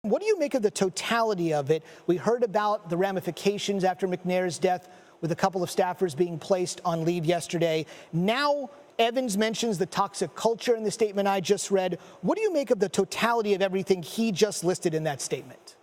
What do you make of the totality of it? We heard about the ramifications after McNair's death with a couple of staffers being placed on leave yesterday. Now Evans mentions the toxic culture in the statement I just read. What do you make of the totality of everything he just listed in that statement?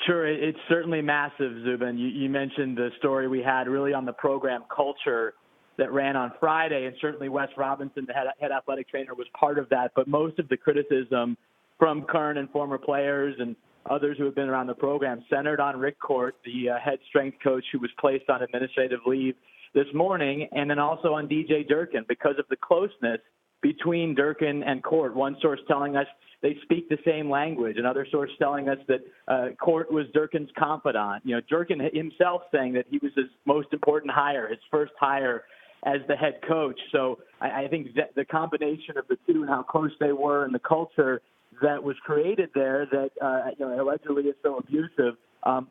Sure, it's certainly massive, Zubin. You mentioned the story we had really on the program culture that ran on Friday, and certainly Wes Robinson, the head athletic trainer, was part of that. But most of the criticism from current and former players and others who have been around the program centered on Rick Court, the head strength coach who was placed on administrative leave this morning, and then also on DJ Durkin because of the closeness between Durkin and Court. One source telling us they speak the same language, another source telling us that Court was Durkin's confidant. You know, Durkin himself saying that he was his most important hire, his first hire as the head coach. So I think that the combination of the two and how close they were and the culture that was created there that allegedly is so abusive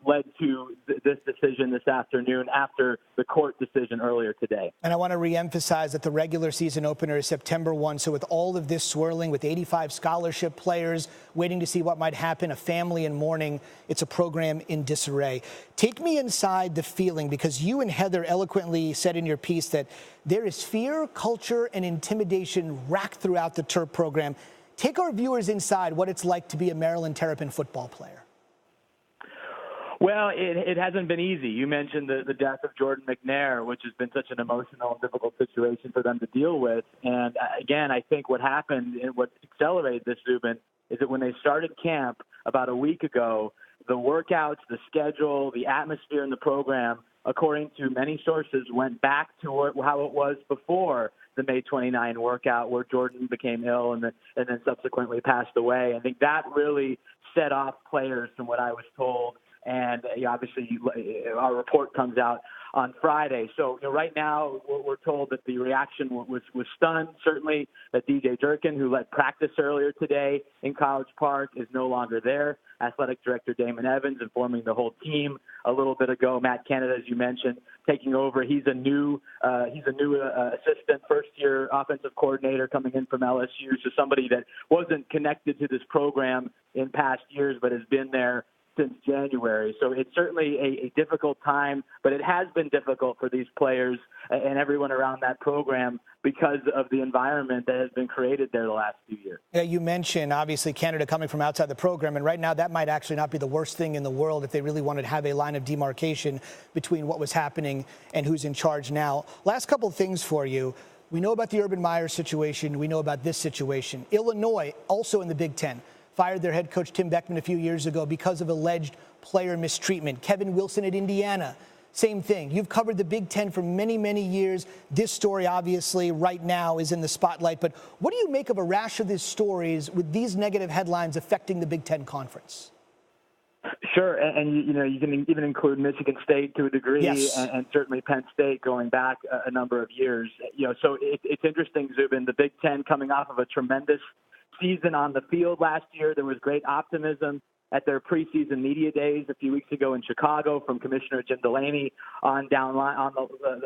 led to this decision this afternoon after the court decision earlier today. And I want to reemphasize that the regular season opener is September 1. So with all of this swirling, with 85 scholarship players waiting to see what might happen, a family in mourning, it's a program in disarray. Take me inside the feeling, because you and Heather eloquently said in your piece that there is fear, culture, and intimidation racked throughout the Terp program. Take our viewers inside what it's like to be a Maryland Terrapin football player. Well, it hasn't been easy. You mentioned the death of Jordan McNair, which has been such an emotional and difficult situation for them to deal with. And again, I think what happened and what accelerated this, Zubin, is that when they started camp about a week ago, the workouts, the schedule, the atmosphere in the program, according to many sources, went back to how it was before the May 29 workout where Jordan became ill and then subsequently passed away. I think that really set off players from what I was told. And obviously our report comes out on Friday. So right now we're told that the reaction was stunned. Certainly that DJ Durkin, who led practice earlier today in College Park, is no longer there. Athletic Director Damon Evans informing the whole team a little bit ago. Matt Canada, as you mentioned, taking over. He's a new assistant, first-year offensive coordinator coming in from LSU. So somebody that wasn't connected to this program in past years, but has been there since January. So it's certainly a difficult time, but it has been difficult for these players and everyone around that program because of the environment that has been created there the last few years. Yeah, you mentioned, obviously, Canada coming from outside the program, and right now that might actually not be the worst thing in the world if they really wanted to have a line of demarcation between what was happening and who's in charge now. Last couple of things for you. We know about the Urban Meyer situation. We know about this situation. Illinois, also in the Big Ten, fired their head coach Tim Beckman a few years ago because of alleged player mistreatment. Kevin Wilson at Indiana, same thing. You've covered the Big Ten for many, many years. This story, obviously, right now is in the spotlight. But what do you make of a rash of these stories with these negative headlines affecting the Big Ten Conference? Sure, and you can even include Michigan State to a degree, yes, and certainly Penn State going back a number of years. So it's interesting, Zubin. The Big Ten coming off of a tremendous season on the field last year. There was great optimism at their preseason media days a few weeks ago in Chicago from Commissioner Jim Delaney on downline on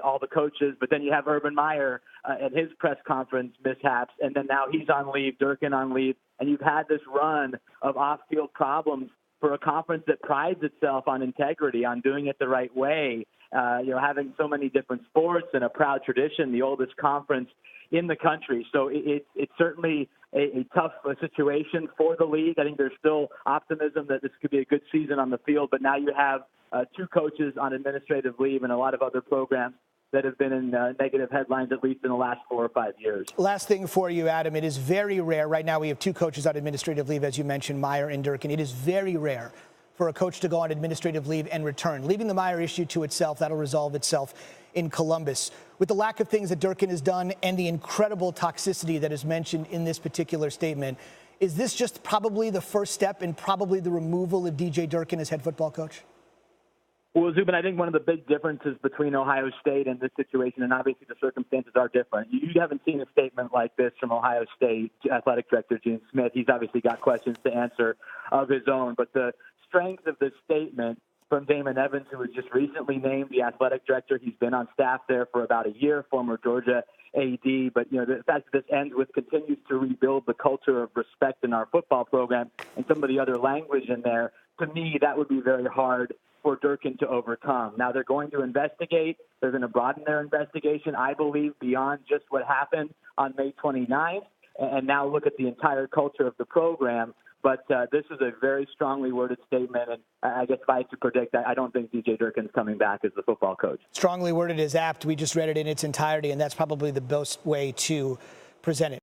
all the coaches. But then you have Urban Meyer at his press conference mishaps, and then now he's on leave, Durkin on leave, and you've had this run of off-field problems for a conference that prides itself on integrity, on doing it the right way. Having so many different sports and a proud tradition, the oldest conference in the country. So it's certainly a tough situation for the league. I think there's still optimism that this could be a good season on the field, but now you have two coaches on administrative leave and a lot of other programs that have been in negative headlines at least in the last 4 or 5 years. Last thing for you, Adam. It is very rare. Right now we have two coaches on administrative leave, as you mentioned, Meyer and Durkin. It is very rare for a coach to go on administrative leave and return. Leaving the Meyer issue to itself, that'll resolve itself in Columbus. With the lack of things that Durkin has done and the incredible toxicity that is mentioned in this particular statement, is this just probably the first step in probably the removal of DJ Durkin as head football coach? Well, Zubin, I think one of the big differences between Ohio State and this situation, and obviously the circumstances are different. You haven't seen a statement like this from Ohio State Athletic Director Gene Smith. He's obviously got questions to answer of his own, but the strength of this statement from Damon Evans, who was just recently named the athletic director. He's been on staff there for about a year, former Georgia AD. But, the fact that this ends with continues to rebuild the culture of respect in our football program and some of the other language in there, to me, that would be very hard for Durkin to overcome. Now, they're going to investigate. They're going to broaden their investigation, I believe, beyond just what happened on May 29th, and now look at the entire culture of the program. But this is a very strongly worded statement, and I guess if I had to predict, I don't think DJ Durkin's coming back as the football coach. Strongly worded is apt. We just read it in its entirety, and that's probably the best way to present it.